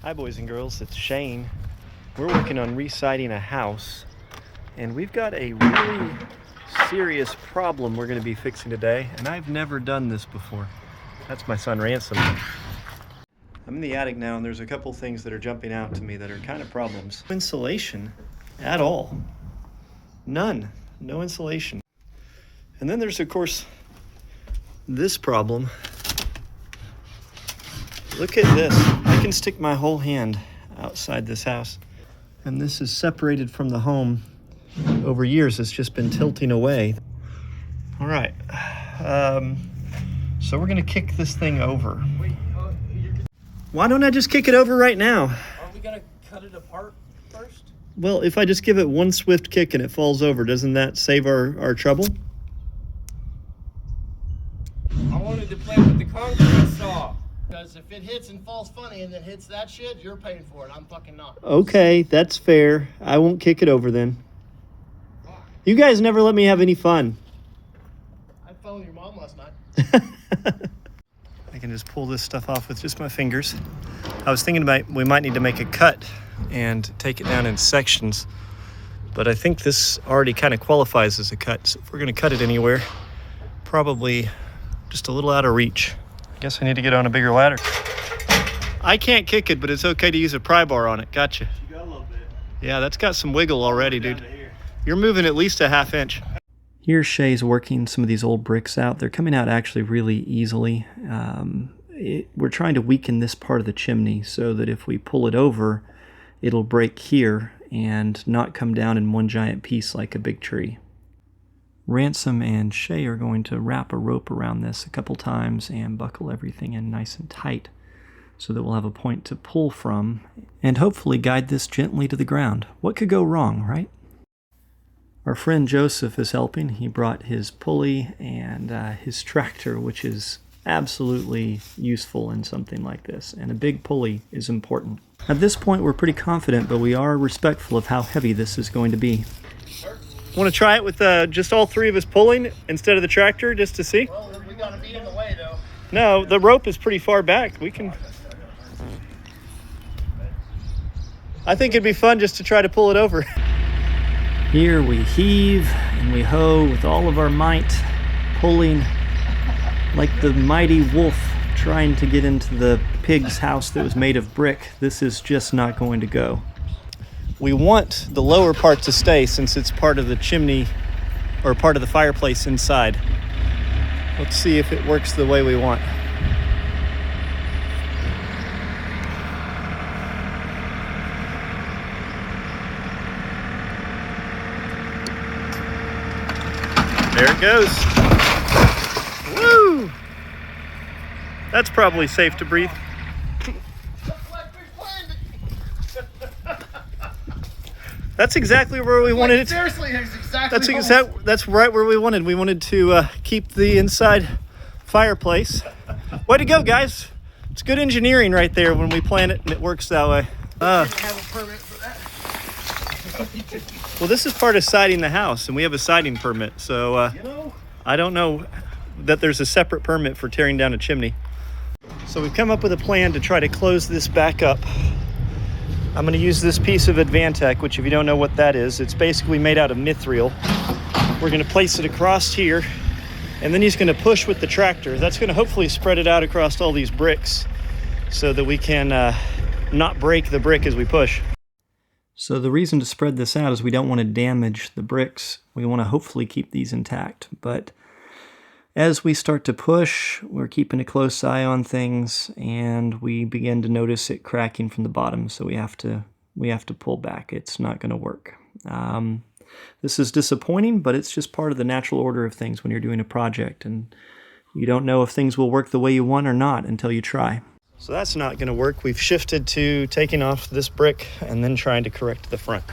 Hi boys and girls, it's Shane. We're working on re-siding a house, and we've got a really serious problem we're going to be fixing today, and I've never done this before. That's my son Ransom. I'm in the attic now, and there's a couple things that are jumping out to me that are kind of problems. No insulation at all. None. No insulation. And then there's, of course, this problem. Look at this. I can stick my whole hand outside this house. And this is separated from the home. Over years, it's just been tilting away. All right. So we're going to kick this thing over. Wait, Why don't I just kick it over right now? aren't we going to cut it apart first? Well, if I just give it one swift kick and it falls over, doesn't that save our trouble? I wanted to play with the concrete saw. Because if it hits and falls funny and then hits that shit, you're paying for it. I'm fucking not. Okay, that's fair. I won't kick it over then. You guys never let me have any fun. I phoned your mom last night. I can just pull this stuff off with just my fingers. I was thinking we might need to make a cut and take it down in sections, but I think this already kind of qualifies as a cut. So if we're going to cut it anywhere, probably just a little out of reach. I guess I need to get on a bigger ladder. I can't kick it, but it's okay to use a pry bar on it. Gotcha. You got a little bit. Yeah, that's got some wiggle already, dude. You're moving at least a ½ inch. Here Shay's working some of these old bricks out. They're coming out actually really easily. We're trying to weaken this part of the chimney so that if we pull it over, it'll break here and not come down in one giant piece like a big tree. Ransom and Shay are going to wrap a rope around this a couple times and buckle everything in nice and tight so that we'll have a point to pull from and hopefully guide this gently to the ground. What could go wrong, right? Our friend Joseph is helping. He brought his pulley and his tractor, which is absolutely useful in something like this, and a big pulley is important. At this point we're pretty confident, but we are respectful of how heavy this is going to be. Want to try it with just all three of us pulling instead of the tractor, just to see? Well, we got to be in the way, though. No, the rope is pretty far back. We can... I think it'd be fun just to try to pull it over. Here we heave and we hoe with all of our might, pulling like the mighty wolf trying to get into the pig's house that was made of brick. This is just not going to go. We want the lower part to stay since it's part of the chimney or part of the fireplace inside. Let's see if it works the way we want. There it goes. Woo! That's probably safe to breathe. That's exactly where we wanted it. Seriously, That's right where we wanted. We wanted to keep the inside fireplace. Way to go, guys! It's good engineering right there when we plan it and it works that way. Have a permit for that. Well, this is part of siding the house, and we have a siding permit. So I don't know that there's a separate permit for tearing down a chimney. So we've come up with a plan to try to close this back up. I'm going to use this piece of Advantech, which if you don't know what that is, it's basically made out of mithril. We're going to place it across here, and then he's going to push with the tractor. That's going to hopefully spread it out across all these bricks so that we can not break the brick as we push. So the reason to spread this out is we don't want to damage the bricks. We want to hopefully keep these intact. But as we start to push, we're keeping a close eye on things, and we begin to notice it cracking from the bottom, so we have to pull back. It's not going to work. This is disappointing, but it's just part of the natural order of things when you're doing a project, and you don't know if things will work the way you want or not until you try. So that's not going to work. We've shifted to taking off this brick and then trying to correct the front.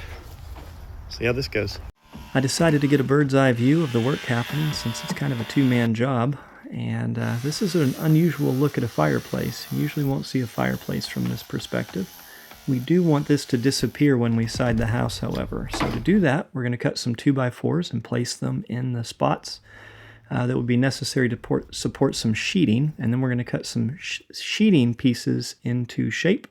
See how this goes. I decided to get a bird's eye view of the work happening since it's kind of a two-man job, and this is an unusual look at a fireplace. You usually won't see a fireplace from this perspective. We do want this to disappear when we side the house, however. So to do that, we're going to cut some 2x4s and place them in the spots that would be necessary to support some sheeting, and then we're going to cut some sheeting pieces into shape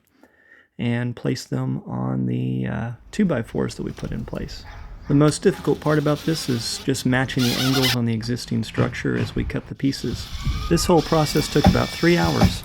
and place them on the 2x4s that we put in place. The most difficult part about this is just matching the angles on the existing structure as we cut the pieces. This whole process took about 3 hours.